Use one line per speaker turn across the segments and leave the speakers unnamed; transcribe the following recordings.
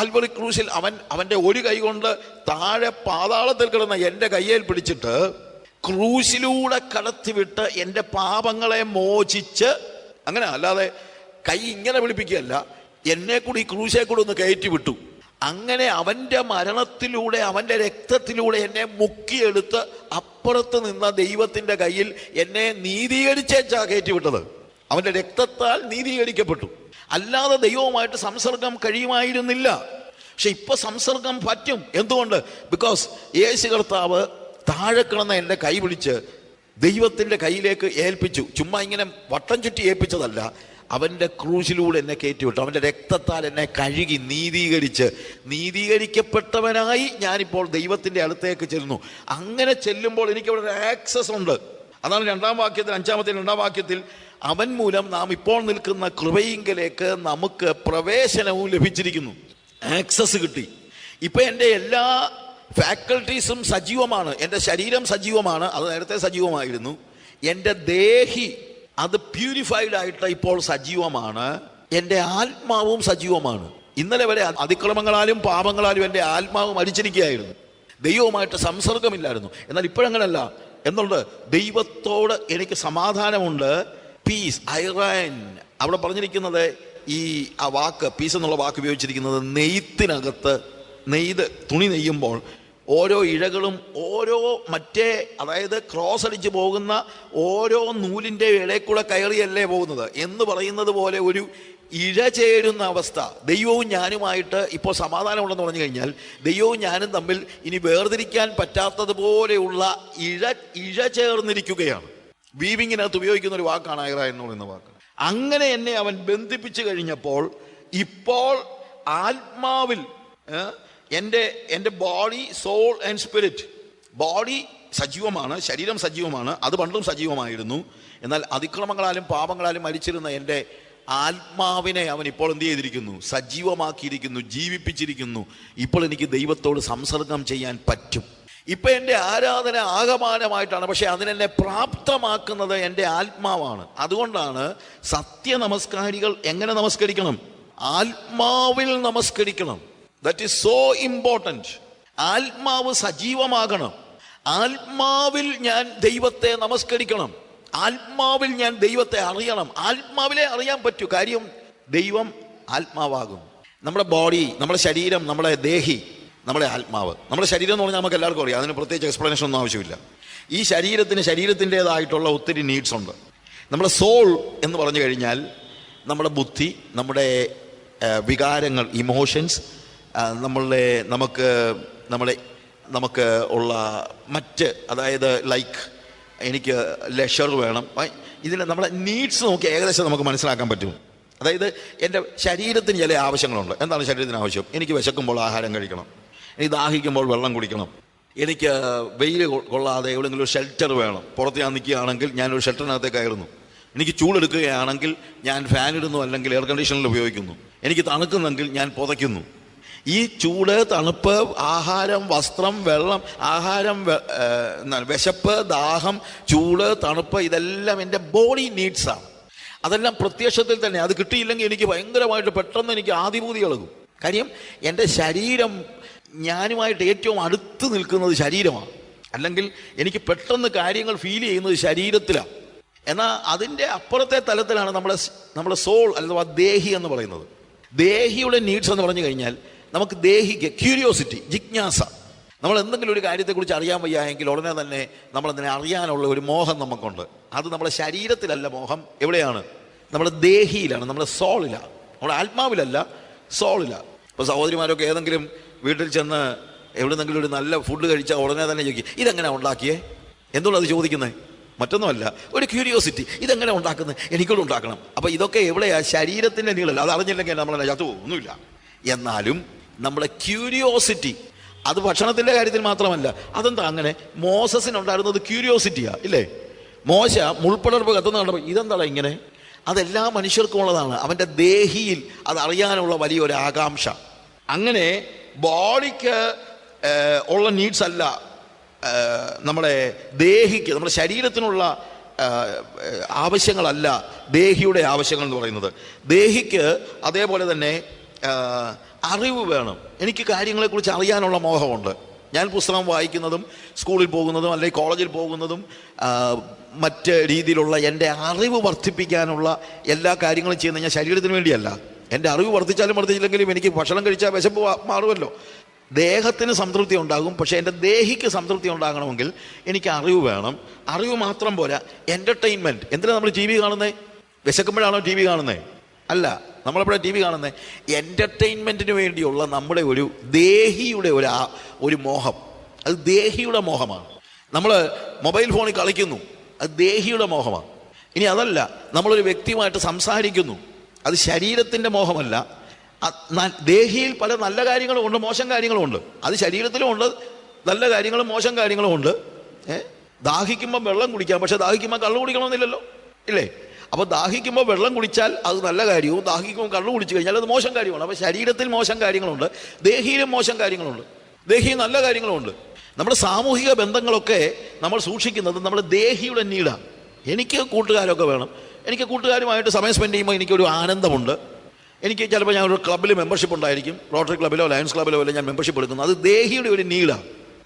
Calvary ക്രൂശിൽ അവൻ്റെ ഒരു കൈ കൊണ്ട് താഴെ പാതാളത്തിൽ കിടന്ന എൻ്റെ കയ്യിൽ പിടിച്ചിട്ട് ക്രൂശിലൂടെ കടത്തിവിട്ട് എൻ്റെ പാപങ്ങളെ മോചിച്ച്, അങ്ങനെ അല്ലാതെ കൈ ഇങ്ങനെ വിളിപ്പിക്കുകയല്ല, എന്നെ കൂടി ഈ ക്രൂശെ കൂടി ഒന്ന് കയറ്റി വിട്ടു. അങ്ങനെ അവൻ്റെ മരണത്തിലൂടെ, അവൻ്റെ രക്തത്തിലൂടെ എന്നെ മുക്കിയെടുത്ത് അപ്പുറത്ത് നിന്ന ദൈവത്തിൻ്റെ കയ്യിൽ എന്നെ നീതീകരിച്ചാ കയറ്റി വിട്ടത്. അവൻ്റെ രക്തത്താൽ നീതീകരിക്കപ്പെട്ടു. അല്ലാതെ ദൈവവുമായിട്ട് സംസർഗം കഴിയുമായിരുന്നില്ല. പക്ഷെ ഇപ്പൊ സംസർഗം പറ്റും. എന്തുകൊണ്ട്? ബിക്കോസ് യേശു കർത്താവ് താഴെ കിടന്ന എൻ്റെ കൈ പിടിച്ച് ദൈവത്തിൻ്റെ കയ്യിലേക്ക് ഏൽപ്പിച്ചു. ചുമ്മാ ഇങ്ങനെ വട്ടം ചുറ്റി ഏൽപ്പിച്ചതല്ല, അവൻ്റെ ക്രൂശിലൂടെ എന്നെ കയറ്റിവിട്ടു. അവൻ്റെ രക്തത്താൽ എന്നെ കഴുകി നീതീകരിക്കപ്പെട്ടവനായി ഞാനിപ്പോൾ ദൈവത്തിൻ്റെ അടുത്തേക്ക് ചെല്ലുന്നു. അങ്ങനെ ചെല്ലുമ്പോൾ എനിക്കവിടെ ഒരു ആക്സസ് ഉണ്ട്. അതാണ് 2-ാം വാക്യത്തിൽ, 5-ാമത്തെ 2-ാം വാക്യത്തിൽ, അവൻ മൂലം നാം ഇപ്പോൾ നിൽക്കുന്ന കൃപയിങ്കലേക്ക് നമുക്ക് പ്രവേശനവും ലഭിച്ചിരിക്കുന്നു. ആക്സസ് കിട്ടി. ഇപ്പൊ എൻ്റെ എല്ലാ ഫാക്കൽറ്റീസും സജീവമാണ്. എൻ്റെ ശരീരം സജീവമാണ്, അത് നേരത്തെ സജീവമായിരുന്നു. എൻ്റെ ദേഹി അത് പ്യൂരിഫൈഡ് ആയിട്ട് ഇപ്പോൾ സജീവമാണ്. എൻ്റെ ആത്മാവും സജീവമാണ്. ഇന്നലെ വരെ അതിക്രമങ്ങളാലും പാപങ്ങളാലും എൻ്റെ ആത്മാവ് മരിച്ചിരിക്കുകയായിരുന്നു. ദൈവവുമായിട്ട് സംസർഗമില്ലായിരുന്നു. എന്നാൽ ഇപ്പോഴങ്ങനല്ല. എന്നുള്ളത് ദൈവത്തോട് എനിക്ക് സമാധാനമുണ്ട്. Peace, Irene. അവിടെ പറഞ്ഞിരിക്കുന്നത് ആ വാക്ക് പീസ് എന്നുള്ള വാക്ക് ഉപയോഗിച്ചിരിക്കുന്നത് നെയ്ത്തിനകത്ത് തുണി നെയ്യുമ്പോൾ ഓരോ ഇഴകളും ഓരോ അതായത് ക്രോസ് അടിച്ച് പോകുന്ന ഓരോ നൂലിൻ്റെ ഇടയിൽ കൂടെ കയറിയല്ലേ പോകുന്നത് എന്ന് പറയുന്നത് പോലെ ഒരു ഇഴ ചേരുന്ന അവസ്ഥ. ദൈവവും ഞാനുമായിട്ട് ഇപ്പോൾ സമാധാനമുണ്ടെന്ന് പറഞ്ഞു കഴിഞ്ഞാൽ ദൈവവും ഞാനും തമ്മിൽ ഇനി വേർതിരിക്കാൻ പറ്റാത്തതുപോലെയുള്ള ഇഴ ചേർന്നിരിക്കുകയാണ്. വീവിങ്ങിനകത്ത് ഉപയോഗിക്കുന്ന ഒരു വാക്കാണ് ഐറ എന്ന് പറയുന്ന വാക്ക്. അങ്ങനെ എന്നെ അവൻ ബന്ധിപ്പിച്ചു കഴിഞ്ഞപ്പോൾ ഇപ്പോൾ ആത്മാവിൽ എൻ്റെ body, soul and spirit. Body സജീവമാണ്, ശരീരം സജീവമാണ്, അത് പണ്ടും സജീവമായിരുന്നു. എന്നാൽ അതിക്രമങ്ങളാലും പാപങ്ങളാലും മരിച്ചിരുന്ന എൻ്റെ ആത്മാവിനെ അവൻ ഇപ്പോൾ എന്ത് ചെയ്തിരിക്കുന്നു? സജീവമാക്കിയിരിക്കുന്നു, ജീവിപ്പിച്ചിരിക്കുന്നു. ഇപ്പോൾ എനിക്ക് ദൈവത്തോട് സംസർഗം ചെയ്യാൻ പറ്റും. ഇപ്പം എൻ്റെ ആരാധന ആകമാനമായിട്ടാണ്, പക്ഷെ അതിനെന്നെ പ്രാപ്തമാക്കുന്നത് എൻ്റെ ആത്മാവാണ്. അതുകൊണ്ടാണ് സത്യ നമസ്കാരികൾ എങ്ങനെ നമസ്കരിക്കണം? ആത്മാവിൽ നമസ്കരിക്കണം. That is so important. ആത്മാവ് സജീവമാകണം. ആത്മാവിൽ ഞാൻ ദൈവത്തെ നമസ്കരിക്കണം. ആത്മാവിൽ ഞാൻ ദൈവത്തെ അറിയണം. ആത്മാവിലെ അറിയാൻ പറ്റൂ. കാര്യം ദൈവം ആത്മാവാകും. നമ്മുടെ ബോഡി, നമ്മുടെ ശരീരം, നമ്മുടെ ദേഹി, നമ്മുടെ ആത്മാവ്. നമ്മുടെ ശരീരം എന്ന് പറഞ്ഞാൽ നമുക്ക് എല്ലാവർക്കും അറിയാം. അതിന് പ്രത്യേകിച്ച് എക്സ്പ്ലനേഷൻ ഒന്നും ആവശ്യമില്ല. ഈ ശരീരത്തിൻ്റെതായിട്ടുള്ള ഒത്തിരി നീഡ്സ് ഉണ്ട്. നമ്മുടെ സോൾ എന്ന് പറഞ്ഞു കഴിഞ്ഞാൽ നമ്മുടെ ബുദ്ധി, നമ്മുടെ വികാരങ്ങൾ, ഇമോഷൻസ്, നമുക്ക് ഉള്ള അതായത് ലൈക്ക് എനിക്ക് ലെഷർ വേണം. ഇതിന് നമ്മുടെ നീഡ്സ് നോക്കി ഏകദേശം നമുക്ക് മനസ്സിലാക്കാൻ പറ്റും. അതായത് എൻ്റെ ശരീരത്തിന് ചില ആവശ്യങ്ങളുണ്ട്. എന്താണ് ശരീരത്തിന് ആവശ്യം? എനിക്ക് വിശക്കുമ്പോൾ ആഹാരം കഴിക്കണം, എനിക്ക് ദാഹിക്കുമ്പോൾ വെള്ളം കുടിക്കണം, എനിക്ക് വെയിൽ കൊള്ളാതെ എവിടെയെങ്കിലും ഒരു ഷെൽട്ടർ വേണം. പുറത്ത് ഞാൻ നിൽക്കുകയാണെങ്കിൽ ഞാനൊരു ഷെൽട്ടറിനകത്തേക്ക് കയറുന്നു. എനിക്ക് ചൂടെടുക്കുകയാണെങ്കിൽ ഞാൻ ഫാൻ ഇടുന്നു, അല്ലെങ്കിൽ എയർ കണ്ടീഷണർ ഉപയോഗിക്കുന്നു. എനിക്ക് തണുക്കുന്നെങ്കിൽ ഞാൻ പുതയ്ക്കുന്നു. ഈ ചൂട്, തണുപ്പ്, ആഹാരം, വസ്ത്രം, വെള്ളം, വിശപ്പ്, ദാഹം, ചൂട്, തണുപ്പ്, ഇതെല്ലാം എൻ്റെ ബോഡി നീഡ്സാണ്. അതെല്ലാം പ്രത്യക്ഷത്തിൽ തന്നെ. അത് കിട്ടിയില്ലെങ്കിൽ എനിക്ക് ഭയങ്കരമായിട്ട് പെട്ടെന്ന് എനിക്ക് ആദിഭൂതി ഇളകും. കാര്യം എൻ്റെ ശരീരം ഞാനുമായിട്ട് ഏറ്റവും അടുത്ത് നിൽക്കുന്നത് ശരീരമാണ്. അല്ലെങ്കിൽ എനിക്ക് പെട്ടെന്ന് കാര്യങ്ങൾ ഫീൽ ചെയ്യുന്നത് ശരീരത്തിലാണ്. എന്നാൽ അതിൻ്റെ അപ്പുറത്തെ തലത്തിലാണ് നമ്മുടെ സോൾ അഥവാ ദേഹി എന്ന് പറയുന്നത്. ദേഹിയുടെ നീഡ്സ് എന്ന് പറഞ്ഞു കഴിഞ്ഞാൽ നമുക്ക് ദേഹിക്ക് ക്യൂരിയോസിറ്റി, ജിജ്ഞാസ. നമ്മൾ എന്തെങ്കിലും ഒരു കാര്യത്തെക്കുറിച്ച് അറിയാൻ വയ്യായെങ്കിൽ ഉടനെ തന്നെ നമ്മളതിനെ അറിയാനുള്ള ഒരു മോഹം നമുക്കുണ്ട്. അത് നമ്മുടെ ശരീരത്തിലല്ല മോഹം. എവിടെയാണ്? നമ്മുടെ ദേഹിയിലാണ്, നമ്മുടെ സോളിലാണ്. നമ്മുടെ ആത്മാവിലല്ല, സോളിലാണ്. ഇപ്പോൾ സഹോദരിമാരൊക്കെ ഏതെങ്കിലും വീട്ടിൽ ചെന്ന് എവിടെന്നെങ്കിലും ഒരു നല്ല ഫുഡ് കഴിച്ചാൽ ഉടനെ തന്നെ ചോദിക്കും, ഇതെങ്ങനെ ഉണ്ടാക്കിയേ? എന്തുകൊണ്ട് അത് ചോദിക്കുന്നത്? മറ്റൊന്നുമല്ല, ഒരു ക്യൂരിയോസിറ്റി. ഇതെങ്ങനെ ഉണ്ടാക്കുന്നത്? എനിക്കൂടെ ഉണ്ടാക്കണം. അപ്പോൾ ഇതൊക്കെ എവിടെയാ? ശരീരത്തിൻ്റെ നീളല്ല. അത് അറിഞ്ഞില്ലെങ്കിൽ നമ്മളെ ചത്തു ഒന്നുമില്ല. എന്നാലും നമ്മുടെ ക്യൂരിയോസിറ്റി അത് ഭക്ഷണത്തിൻ്റെ കാര്യത്തിൽ മാത്രമല്ല. അതെന്താ അങ്ങനെ? മോസസിനുണ്ടായിരുന്നത് ക്യൂരിയോസിറ്റിയാ, ഇല്ലേ? മോശ മുൾപ്പടർപ്പ് കത്തുന്ന കണ്ടപ്പോൾ ഇതെന്താ ഇങ്ങനെ? അതെല്ലാ മനുഷ്യർക്കും ഉള്ളതാണ്. അവൻ്റെ ദേഹിയിൽ അത് അറിയാനുള്ള വലിയൊരു ആകാംക്ഷ. അങ്ങനെ ബോഡിക്ക് ഉള്ള നീഡ്സ് അല്ല നമ്മുടെ ദേഹിക്ക്, നമ്മുടെ ശരീരത്തിനുള്ള ആവശ്യങ്ങളല്ല ദേഹിയുടെ ആവശ്യങ്ങൾ എന്ന് പറയുന്നത്. ദേഹിക്ക് അതേപോലെ തന്നെ അറിവ് വേണം. എനിക്ക് കാര്യങ്ങളെക്കുറിച്ച് അറിയാനുള്ള മോഹമുണ്ട്. ഞാൻ പുസ്തകം വായിക്കുന്നതും സ്കൂളിൽ പോകുന്നതും അല്ലെങ്കിൽ കോളേജിൽ പോകുന്നതും മറ്റ് രീതിയിലുള്ള എൻ്റെ അറിവ് വർദ്ധിപ്പിക്കാനുള്ള എല്ലാ കാര്യങ്ങളും ചെയ്യുന്നത് ഞാൻ ശരീരത്തിന് വേണ്ടിയല്ല. എൻ്റെ അറിവ് വർദ്ധിച്ചാലും വർദ്ധിച്ചില്ലെങ്കിലും എനിക്ക് ഭക്ഷണം കഴിച്ചാൽ വിശപ്പ് മാറുമല്ലോ. ദേഹത്തിന് സംതൃപ്തി ഉണ്ടാകും, പക്ഷേ എൻ്റെ ദേഹിക്ക് സംതൃപ്തി ഉണ്ടാകണമെങ്കിൽ എനിക്ക് അറിവ് വേണം. അറിവ് മാത്രം പോരാ, എൻ്റർടൈൻമെൻറ്റ്. എന്തിനാണ് നമ്മൾ ടി വി കാണുന്നത്? വിശക്കുമ്പോഴാണോ ടി വി കാണുന്നത്? അല്ല. നമ്മളെപ്പോഴാണ് ടി വി കാണുന്നത്? എൻ്റർടൈൻമെൻറ്റിന് വേണ്ടിയുള്ള നമ്മുടെ ഒരു ദേഹിയുടെ ഒരു മോഹം. അത് ദേഹിയുടെ മോഹമാണ്. നമ്മൾ മൊബൈൽ ഫോണിൽ കളിക്കുന്നു, അത് ദേഹിയുടെ മോഹമാണ്. ഇനി അതല്ല, നമ്മളൊരു വ്യക്തിയുമായിട്ട് സംസാരിക്കുന്നു, അത് ശരീരത്തിൻ്റെ മോഹമല്ല. ദേഹിയിൽ പല നല്ല കാര്യങ്ങളും ഉണ്ട്, മോശം കാര്യങ്ങളും ഉണ്ട്. അത് ശരീരത്തിലും ഉണ്ട്, നല്ല കാര്യങ്ങളും മോശം കാര്യങ്ങളും ഉണ്ട്. ദാഹിക്കുമ്പോൾ വെള്ളം കുടിക്കാം, പക്ഷെ ദാഹിക്കുമ്പോൾ കള്ളു കുടിക്കണമെന്നില്ലല്ലോ, ഇല്ലേ? അപ്പോൾ ദാഹിക്കുമ്പോൾ വെള്ളം കുടിച്ചാൽ അത് നല്ല കാര്യവും, ദാഹിക്കുമ്പോൾ കള്ളു കുടിച്ചു കഴിഞ്ഞാൽ അത് മോശം കാര്യമാണ്. അപ്പോൾ ശരീരത്തിൽ മോശം കാര്യങ്ങളുണ്ട്, ദേഹിയിലും മോശം കാര്യങ്ങളുണ്ട്, ദേഹിയിൽ നല്ല കാര്യങ്ങളുമുണ്ട്. നമ്മുടെ സാമൂഹിക ബന്ധങ്ങളൊക്കെ നമ്മൾ സൂക്ഷിക്കുന്നത് നമ്മുടെ ദേഹിയുടെ നീടാണ്. എനിക്ക് കൂട്ടുകാരൊക്കെ വേണം. എനിക്ക് കൂട്ടുകാരുമായിട്ട് സമയം സ്പെൻഡ് ചെയ്യുമ്പോൾ എനിക്കൊരു ആനന്ദമുണ്ട്. എനിക്ക് ചിലപ്പോൾ ഞാൻ ഒരു ക്ലബ്ബിൽ മെമ്പർഷിപ്പ് ഉണ്ടായിരിക്കും, റോട്ടറി ക്ലബ്ബിലോ ലയൺസ് ക്ലബ്ബിലോ അല്ല ഞാൻ മെമ്പർഷിപ്പ് എടുക്കുന്നത്. അത് ദേഹിയുടെ ഒരു നീടാണ്,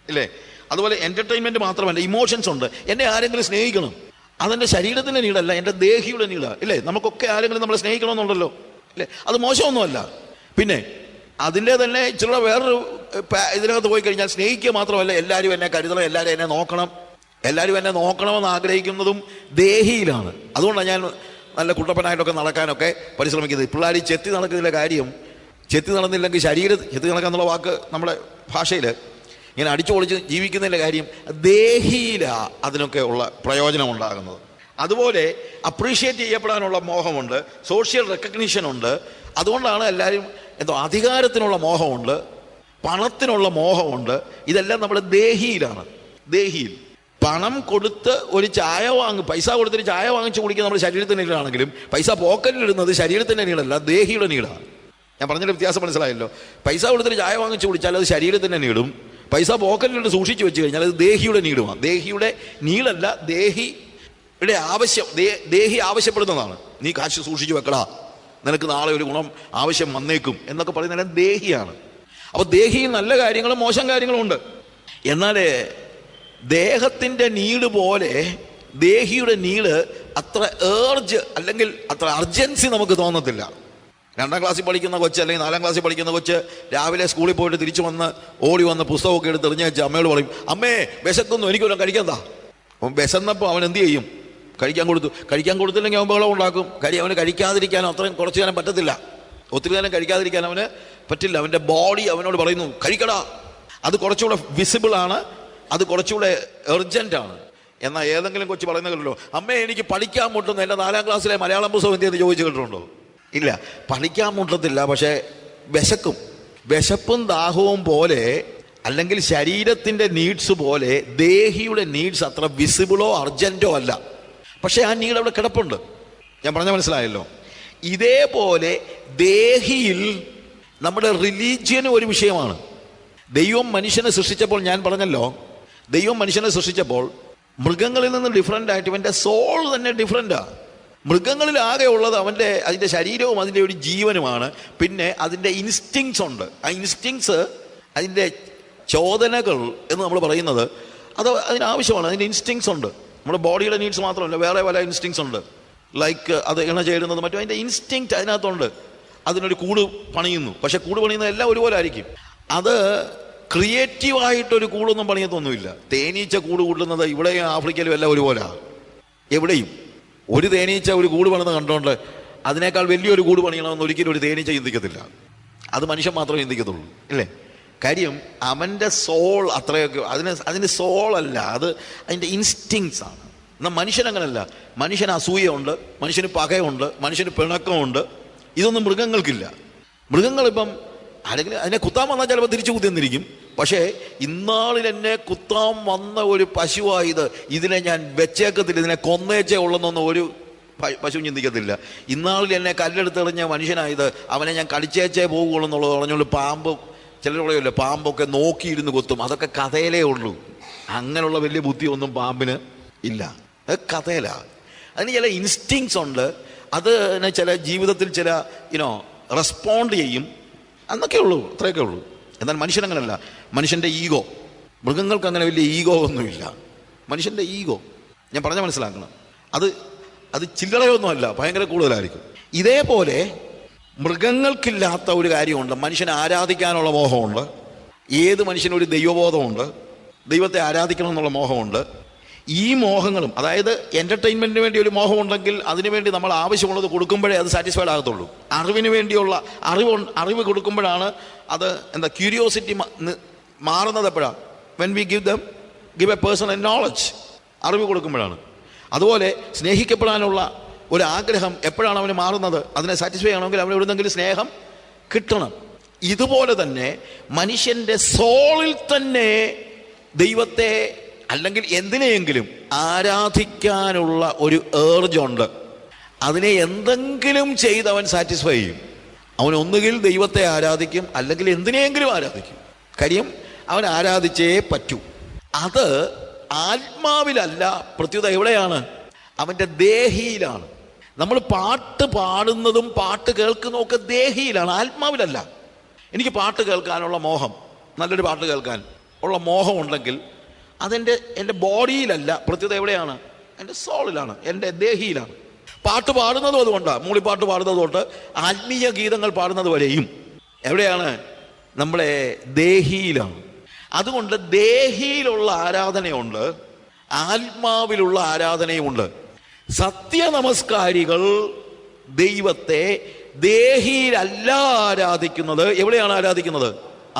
ഇല്ലേ? അതുപോലെ എൻ്റർടൈൻമെൻറ്റ് മാത്രമല്ല, ഇമോഷൻസ് ഉണ്ട്. എന്നെ ആരെങ്കിലും സ്നേഹിക്കണം, അതെൻ്റെ ശരീരത്തിൻ്റെ നീടല്ല, എൻ്റെ ദേഹിയുടെ നീടാണ്, ഇല്ലേ? നമുക്കൊക്കെ ആരെങ്കിലും നമ്മളെ സ്നേഹിക്കണമെന്നുണ്ടല്ലോ, ഇല്ലേ? അത് മോശമൊന്നുമല്ല. പിന്നെ അതിൻ്റെ തന്നെ ഇച്ചിരി വേറൊരു ഇതിനകത്ത് പോയി കഴിഞ്ഞാൽ സ്നേഹിക്കുക മാത്രമല്ല, എല്ലാവരും എന്നെ കരുതണം, എല്ലാവരും എന്നെ നോക്കണം, എല്ലാവരും എന്നെ നോക്കണമെന്ന് ആഗ്രഹിക്കുന്നതും ദേഹിയിലാണ്. അതുകൊണ്ടാണ് ഞാൻ നല്ല കുട്ടപ്പനായിട്ടൊക്കെ നടക്കാനൊക്കെ പരിശ്രമിക്കുന്നത്. പിള്ളേർ ചെത്തി നടക്കുന്നതിൻ്റെ കാര്യം, ചെത്തി നടന്നില്ലെങ്കിൽ ചെത്തി നടക്കുക വാക്ക് നമ്മുടെ ഭാഷയിൽ ഇങ്ങനെ അടിച്ചു പൊളിച്ച് ജീവിക്കുന്നതിൻ്റെ കാര്യം ദേഹിയിലാണ് അതിനൊക്കെ ഉള്ള പ്രയോജനം ഉണ്ടാകുന്നത്. അതുപോലെ അപ്രീഷിയേറ്റ് ചെയ്യപ്പെടാനുള്ള മോഹമുണ്ട്, സോഷ്യൽ റെക്കഗ്നീഷനുണ്ട്. അതുകൊണ്ടാണ് എല്ലാവരും അധികാരത്തിനുള്ള മോഹമുണ്ട്, പണത്തിനുള്ള മോഹമുണ്ട്. ഇതെല്ലാം നമ്മുടെ ദേഹിയിലാണ്. ദേഹിയിൽ പണം കൊടുത്ത് ഒരു ചായ പൈസ കൊടുത്തൊരു ചായ വാങ്ങിച്ച് കുടിക്കുക നമ്മുടെ ശരീരത്തിൻ്റെ നീടാണെങ്കിലും പൈസ പോക്കറ്റിലിടുന്നത് ശരീരത്തിൻ്റെ നീടല്ല, ദേഹിയുടെ നീടാണ്. ഞാൻ പറഞ്ഞതിൻ്റെ വ്യത്യാസം മനസ്സിലായല്ലോ. പൈസ കൊടുത്തൊരു ചായ വാങ്ങിച്ച് കുടിച്ചാൽ അത് ശരീരത്തിൻ്റെ നീടും, പൈസ പോക്കറ്റിലിട്ട് സൂക്ഷിച്ച് വെച്ച് കഴിഞ്ഞാൽ അത് ദേഹിയുടെ നീടുമാണ്. ദേഹിയുടെ നീടല്ല, ദേഹിയുടെ ആവശ്യം. ദേഹി ആവശ്യപ്പെടുന്നതാണ്. നീ കാശ് സൂക്ഷിച്ച് വെക്കടാ, നിനക്ക് നാളെ ഒരു ഗുണം ആവശ്യം വന്നേക്കും എന്നൊക്കെ പറയുന്നത് ദേഹിയാണ്. അപ്പോൾ ദേഹിയിൽ നല്ല കാര്യങ്ങളും മോശം കാര്യങ്ങളും ഉണ്ട്. എന്നാൽ ദേഹത്തിൻ്റെ നീട് പോലെ ദേഹിയുടെ നീട് അത്ര അല്ലെങ്കിൽ അത്ര അർജൻസി നമുക്ക് തോന്നത്തില്ല. 2ാം ക്ലാസ്സിൽ പഠിക്കുന്ന കൊച്ച് അല്ലെങ്കിൽ 4ാം ക്ലാസ്സിൽ പഠിക്കുന്ന കൊച്ച് രാവിലെ സ്കൂളിൽ പോയിട്ട് തിരിച്ചു ഓടി വന്ന് പുസ്തകമൊക്കെ എടുത്ത് എറിഞ്ഞ് വെച്ച് അമ്മയോട് പറയും, അമ്മേ വിശക്കുന്നു, എനിക്കൊരു കഴിക്കണ്ട. അവൻ വിശന്നപ്പോൾ അവൻ എന്ത് ചെയ്യും? കഴിക്കാൻ കൊടുത്തില്ലെങ്കിൽ അവൻ ബഹളം ഉണ്ടാക്കും. അവന് കഴിക്കാതിരിക്കാനോ അത്രയും കുറച്ച് നേരം പറ്റത്തില്ല, ഒത്തിരി നേരം കഴിക്കാതിരിക്കാൻ അവന് പറ്റില്ല. അവൻ്റെ ബോഡി അവനോട് പറയുന്നു കഴിക്കടാ. അത് കുറച്ചുകൂടെ വിസിബിളാണ്, അത് കുറച്ചുകൂടെ എർജൻ്റാണ്. എന്നാൽ ഏതെങ്കിലും കൊച്ചു പറയുന്നല്ലോ, അമ്മേ എനിക്ക് പഠിക്കാൻ മുട്ടുന്നു, എൻ്റെ 4ാം ക്ലാസ്സിലെ മലയാളം പുസ്തകം എന്തെന്ന് ചോദിച്ചു കേട്ടിട്ടുണ്ടോ? ഇല്ല, പഠിക്കാൻ മുട്ടത്തില്ല, പക്ഷേ വിശപ്പും ദാഹവും പോലെ അല്ലെങ്കിൽ ശരീരത്തിൻ്റെ നീഡ്സ് പോലെ ദേഹിയുടെ നീഡ്സ് അത്ര വിസിബിളോ അർജൻറ്റോ അല്ല. പക്ഷേ ആ നീഡ് അവിടെ കിടപ്പുണ്ട്. ഞാൻ പറഞ്ഞാൽ മനസ്സിലായല്ലോ. ഇതേപോലെ ദേഹിയിൽ നമ്മുടെ റിലീജിയനും ഒരു വിഷയമാണ്. ദൈവം മനുഷ്യനെ സൃഷ്ടിച്ചപ്പോൾ ഞാൻ പറഞ്ഞല്ലോ, ദൈവം മനുഷ്യനെ സൃഷ്ടിച്ചപ്പോൾ മൃഗങ്ങളിൽ നിന്ന് ഡിഫറൻ്റ് ആയിട്ട് ഇവൻ്റെ സോൾ തന്നെ ഡിഫറൻ്റാണ്. മൃഗങ്ങളിൽ ആകെ ഉള്ളത് അതിൻ്റെ ശരീരവും അതിൻ്റെ ഒരു ജീവനുമാണ്. പിന്നെ അതിൻ്റെ ഇൻസ്റ്റിങ്സ് ഉണ്ട്. ആ ഇൻസ്റ്റിങ്സ്, അതിൻ്റെ ചോദനകൾ എന്ന് നമ്മൾ പറയുന്നത്, അത് അതിനാവശ്യമാണ്. അതിൻ്റെ ഇൻസ്റ്റിങ്സ് ഉണ്ട്. നമ്മുടെ ബോഡിയുടെ നീഡ്സ് മാത്രമല്ല, വേറെ പല ഇൻസ്റ്റിങ്സ് ഉണ്ട്. ലൈക്ക് അത് ഇണ ചേരുന്നത് മറ്റും, അതിൻ്റെ ഇൻസ്റ്റിങ്ക്റ്റ് അതിനകത്തുണ്ട്. അതിനൊരു കൂട് പണിയുന്നു, പക്ഷെ കൂട് പണിയുന്നത് എല്ലാം ഒരുപോലെ ആയിരിക്കും. അത് ക്രിയേറ്റീവായിട്ടൊരു കൂടൊന്നും പണിയത്തൊന്നുമില്ല. തേനീച്ച കൂട് കൂട്ടുന്നത് ഇവിടെയും ആഫ്രിക്കയിലും എല്ലാം ഒരുപോലെയാണ്. എവിടെയും ഒരു തേനീച്ച ഒരു കൂട് പണിത് കണ്ടുകൊണ്ട് അതിനേക്കാൾ വലിയൊരു കൂട് പണിയണമെന്ന് ഒരിക്കലും ഒരു തേനീച്ച ചിന്തിക്കത്തില്ല. അത് മനുഷ്യൻ മാത്രമേ ചിന്തിക്കത്തുള്ളൂ, ഇല്ലേ? കാര്യം അവൻ്റെ സോൾ അത്രയൊക്കെ, അതിന് സോളല്ല, അത് അതിൻ്റെ ഇൻസ്റ്റിങ്സ് ആണ്. എന്നാൽ മനുഷ്യനങ്ങനല്ല. മനുഷ്യന് അസൂയുണ്ട്, മനുഷ്യന് പകയുണ്ട്, മനുഷ്യന് പിണക്കമുണ്ട്. ഇതൊന്നും മൃഗങ്ങൾക്കില്ല. മൃഗങ്ങളിപ്പം ആരെങ്കിലും അതിനെ കുത്താൻ വന്നാൽ ചിലപ്പോൾ തിരിച്ചു കുത്തിന്നിരിക്കും. പക്ഷേ ഇന്നാളിൽ എന്നെ കുത്താൻ വന്ന ഒരു പശുവായത്, ഇതിനെ ഞാൻ വെച്ചേക്കത്തില്ല, ഇതിനെ കൊന്നേച്ചേ ഉള്ളെന്നൊന്നും ഒരു പശു ചിന്തിക്കത്തില്ല. ഇന്നാളിൽ എന്നെ കല്ലെടുത്തെറിഞ്ഞ മനുഷ്യനായത്, അവനെ ഞാൻ കടിച്ചേച്ചേ പോകുള്ളൂ എന്നുള്ളത് പറഞ്ഞുകൊണ്ട് പാമ്പ്, ചിലർ പറയല്ലോ പാമ്പൊക്കെ നോക്കിയിരുന്ന് കൊത്തും, അതൊക്കെ കഥയിലേ ഉള്ളൂ. അങ്ങനെയുള്ള വലിയ ബുദ്ധിയൊന്നും പാമ്പിന് ഇല്ല, അത് കഥയിലാണ്. അതിന് ചില ഇൻസ്റ്റിങ്സ് ഉണ്ട്. അത് ചില ജീവിതത്തിൽ ചില റെസ്പോണ്ട് ചെയ്യും. എന്നൊക്കെ ഉള്ളൂ, അത്രയൊക്കെ ഉള്ളൂ. എന്നാൽ മനുഷ്യനങ്ങനല്ല. മനുഷ്യൻ്റെ ഈഗോ, മൃഗങ്ങൾക്ക് അങ്ങനെ വലിയ ഈഗോ ഒന്നുമില്ല. മനുഷ്യൻ്റെ ഈഗോ ഞാൻ പറഞ്ഞാൽ മനസ്സിലാക്കണം, അത് ചില്ലറയൊന്നുമല്ല, ഭയങ്കര കൂടുതലായിരിക്കും. ഇതേപോലെ മൃഗങ്ങൾക്കില്ലാത്ത ഒരു കാര്യമുണ്ട്, മനുഷ്യനെ ആരാധിക്കാനുള്ള മോഹമുണ്ട്. ഏത് മനുഷ്യനൊരു ദൈവബോധമുണ്ട്, ദൈവത്തെ ആരാധിക്കണം എന്നുള്ള മോഹമുണ്ട്. ഈ മോഹങ്ങളും, അതായത് എൻ്റർടൈൻമെൻറ്റിന് വേണ്ടി ഒരു മോഹമുണ്ടെങ്കിൽ അതിനുവേണ്ടി നമ്മൾ ആവശ്യമുള്ളത് കൊടുക്കുമ്പോഴേ അത് സാറ്റിസ്ഫൈഡ് ആകത്തുള്ളൂ. അറിവിന് വേണ്ടിയുള്ള അറിവ് കൊടുക്കുമ്പോഴാണ് അത് ക്യൂരിയോസിറ്റി മാറുന്നത്. എപ്പോഴാണ്? When we give A person A knowledge, അറിവ് കൊടുക്കുമ്പോഴാണ്. അതുപോലെ സ്നേഹിക്കപ്പെടാനുള്ള ഒരു ആഗ്രഹം എപ്പോഴാണ് അവന് മാറുന്നത്? അതിനെ സാറ്റിസ്ഫൈ ചെയ്യണമെങ്കിൽ അവന് എവിടുന്നെങ്കിലും സ്നേഹം കിട്ടണം. ഇതുപോലെ തന്നെ മനുഷ്യൻ്റെ സോളിൽ തന്നെ ദൈവത്തെ അല്ലെങ്കിൽ എന്തിനെയെങ്കിലും ആരാധിക്കാനുള്ള ഒരു ഏർജുണ്ട്. അതിനെ എന്തെങ്കിലും ചെയ്ത് അവൻ സാറ്റിസ്ഫൈ ചെയ്യും. അവൻ ഒന്നുകിൽ ദൈവത്തെ ആരാധിക്കും, അല്ലെങ്കിൽ എന്തിനെയെങ്കിലും ആരാധിക്കും. കാര്യം അവൻ ആരാധിച്ചേ പറ്റൂ. അത് ആത്മാവിലല്ല, പ്രത്യുത എവിടെയാണ്? അവൻ്റെ ദേഹിയിലാണ്. നമ്മൾ പാട്ട് പാടുന്നതും പാട്ട് കേൾക്കുന്നതും ഒക്കെ ദേഹിയിലാണ്, ആത്മാവിലല്ല. എനിക്ക് പാട്ട് കേൾക്കാനുള്ള മോഹം, നല്ലൊരു പാട്ട് കേൾക്കാൻ ഉള്ള മോഹം ഉണ്ടെങ്കിൽ എൻ്റെ ബോഡിയിലല്ല, പ്രത്യുത എവിടെയാണ്? എൻ്റെ സോളിലാണ്, എൻ്റെ ദേഹിയിലാണ്. പാട്ട് പാടുന്നതും അതുകൊണ്ടാണ്. മൂളിപ്പാട്ട് പാടുന്നത് തൊട്ട് ആത്മീയ ഗീതങ്ങൾ പാടുന്നത് വരെയും എവിടെയാണ്? നമ്മളെ ദേഹിയിലാണ്. അതുകൊണ്ട് ദേഹിയിലുള്ള ആരാധനയുണ്ട്, ആത്മാവിലുള്ള ആരാധനയുമുണ്ട്. സത്യനമസ്കാരികൾ ദൈവത്തെ ദേഹിയിലല്ല ആരാധിക്കുന്നത്. എവിടെയാണ് ആരാധിക്കുന്നത്?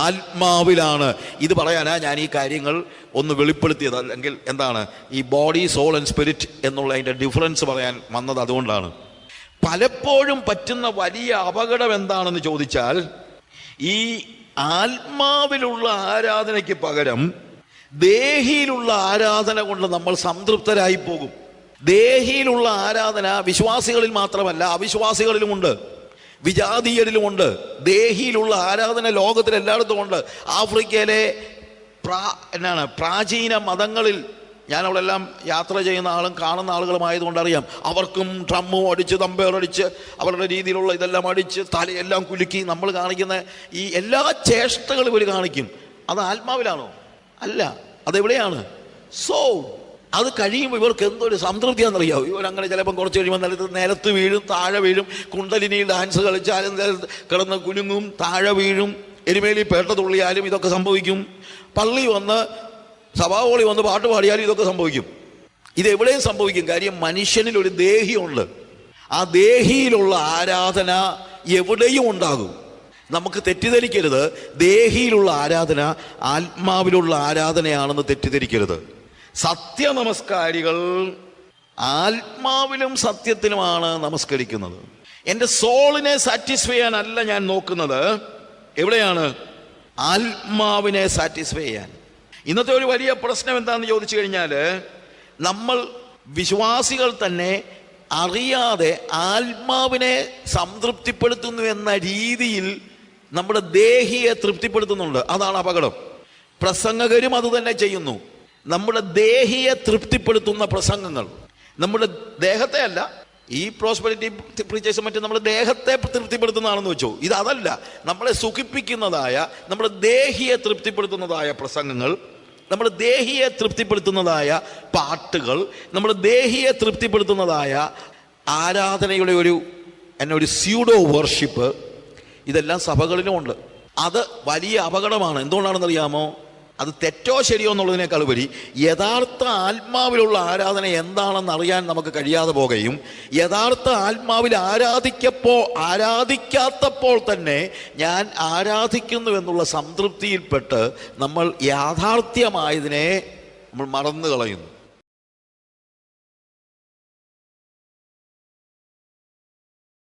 ആത്മാവിലാണ്. ഇത് പറയാനാ ഞാൻ ഈ കാര്യങ്ങൾ ഒന്ന് വെളിപ്പെടുത്തിയത്. അല്ലെങ്കിൽ എന്താണ് ഈ ബോഡി, സോൾ ആൻഡ് സ്പിരിറ്റ് എന്നുള്ള അതിൻ്റെ ഡിഫറൻസ് പറയാൻ വന്നത് അതുകൊണ്ടാണ്. പലപ്പോഴും പറ്റുന്ന വലിയ അപകടം എന്താണെന്ന് ചോദിച്ചാൽ, ഈ ആത്മാവിലുള്ള ആരാധനയ്ക്ക് പകരം ദേഹിയിലുള്ള ആരാധന കൊണ്ട് നമ്മൾ സംതൃപ്തരായി പോകും. ദേഹിയിലുള്ള ആരാധന വിശ്വാസികളിൽ മാത്രമല്ല, അവിശ്വാസികളിലുമുണ്ട്, വിജാതീയരിലുമുണ്ട്. ദേഹിയിലുള്ള ആരാധന ലോകത്തിൽ എല്ലായിടത്തും ഉണ്ട്. ആഫ്രിക്കയിലെ പ്രാചീന മതങ്ങളിൽ ഞാൻ അവിടെ എല്ലാം യാത്ര ചെയ്യുന്ന ആളും കാണുന്ന ആളുകളുമായതുകൊണ്ട് അറിയാം. അവർക്കും ഡ്രമ്മും അടിച്ച് തമ്പേറടിച്ച് അവരുടെ രീതിയിലുള്ള ഇതെല്ലാം അടിച്ച് തലയെല്ലാം കുലുക്കി നമ്മൾ കാണിക്കുന്ന ഈ എല്ലാ ചേഷ്ടകളും ഇവർ കാണിക്കും. അത് ആത്മാവിലാണോ? അല്ല. അതെവിടെയാണ്? അത് കഴിയുമ്പോൾ ഇവർക്ക് എന്തൊരു സംതൃപ്തിയാണെന്നറിയാവും. ഇവരങ്ങനെ ചിലപ്പം കുറച്ച് കഴിയുമ്പോൾ നിലത്ത് വീഴും, താഴെ വീഴും. കുണ്ടലിനി ഡാൻസ് കളിച്ചാലും കിടന്ന് കുലുങ്ങും, താഴെ വീഴും. എരുമേലി പേട്ട തുള്ളിയാലും ഇതൊക്കെ സംഭവിക്കും. പള്ളി വന്ന് സഭാവോളി വന്ന് പാട്ട് പാടിയാലും ഇതൊക്കെ സംഭവിക്കും. ഇതെവിടെയും സംഭവിക്കും. കാര്യം മനുഷ്യനിൽ ഒരു ദേഹിയുണ്ട്. ആ ദേഹിയിലുള്ള ആരാധന എവിടെയും ഉണ്ടാകും. നമുക്ക് തെറ്റിദ്ധരിക്കരുത്, ദേഹിയിലുള്ള ആരാധന ആത്മാവിലുള്ള ആരാധനയാണെന്ന് തെറ്റിദ്ധരിക്കരുത്. സത്യനമസ്കാരികൾ ആത്മാവിലും സത്യത്തിലുമാണ് നമസ്കരിക്കുന്നത്. എൻ്റെ സോളിനെ സാറ്റിസ്ഫൈ ചെയ്യാനല്ല ഞാൻ നോക്കുന്നത്. എവിടെയാണ്? ആത്മാവിനെ സാറ്റിസ്ഫൈ ചെയ്യാൻ. ഇന്നത്തെ ഒരു വലിയ പ്രശ്നം എന്താണെന്ന് ചോദിച്ചു കഴിഞ്ഞാൽ, നമ്മൾ വിശ്വാസികൾ തന്നെ അറിയാതെ ആത്മാവിനെ സംതൃപ്തിപ്പെടുത്തുന്നു എന്ന രീതിയിൽ നമ്മുടെ ദേഹിയെ തൃപ്തിപ്പെടുത്തുന്നുണ്ട്. അതാണ് അപകടം. പ്രസംഗകരും അത് തന്നെ ചെയ്യുന്നു. നമ്മുടെ ദേഹിയെ തൃപ്തിപ്പെടുത്തുന്ന പ്രസംഗങ്ങൾ നമ്മുടെ ദേഹത്തെ അല്ല. ഈ പ്രോസ്പെരിറ്റി പ്രീച്ചേഴ്സും മറ്റും നമ്മുടെ ദേഹത്തെ തൃപ്തിപ്പെടുത്തുന്നതാണെന്ന് വെച്ചോ. ഇതല്ല, നമ്മളെ സുഖിപ്പിക്കുന്നതായ, നമ്മുടെ ദേഹിയെ തൃപ്തിപ്പെടുത്തുന്നതായ പ്രസംഗങ്ങൾ, നമ്മുടെ ദേഹിയെ തൃപ്തിപ്പെടുത്തുന്നതായ പാട്ടുകൾ, നമ്മുടെ ദേഹിയെ തൃപ്തിപ്പെടുത്തുന്നതായ ആരാധനയുടെ ഒരു സ്യൂഡോ വർഷിപ്പ്, ഇതെല്ലാം സഭകളിലും ഉണ്ട്. അത് വലിയ അപകടമാണ്. എന്തുകൊണ്ടാണെന്നറിയാമോ? അത് തെറ്റോ ശരിയോ എന്നുള്ളതിനേക്കാൾ ഉപരി യഥാർത്ഥ ആത്മാവിലുള്ള ആരാധന എന്താണെന്ന് അറിയാൻ നമുക്ക് കഴിയാതെ പോകുകയും, യഥാർത്ഥ ആത്മാവിൽ ആരാധിക്കാത്തപ്പോൾ തന്നെ ഞാൻ ആരാധിക്കുന്നു എന്നുള്ള സംതൃപ്തിയിൽപ്പെട്ട് നമ്മൾ യാഥാർത്ഥ്യമായതിനെ നമ്മൾ മറന്നു കളയുന്നു.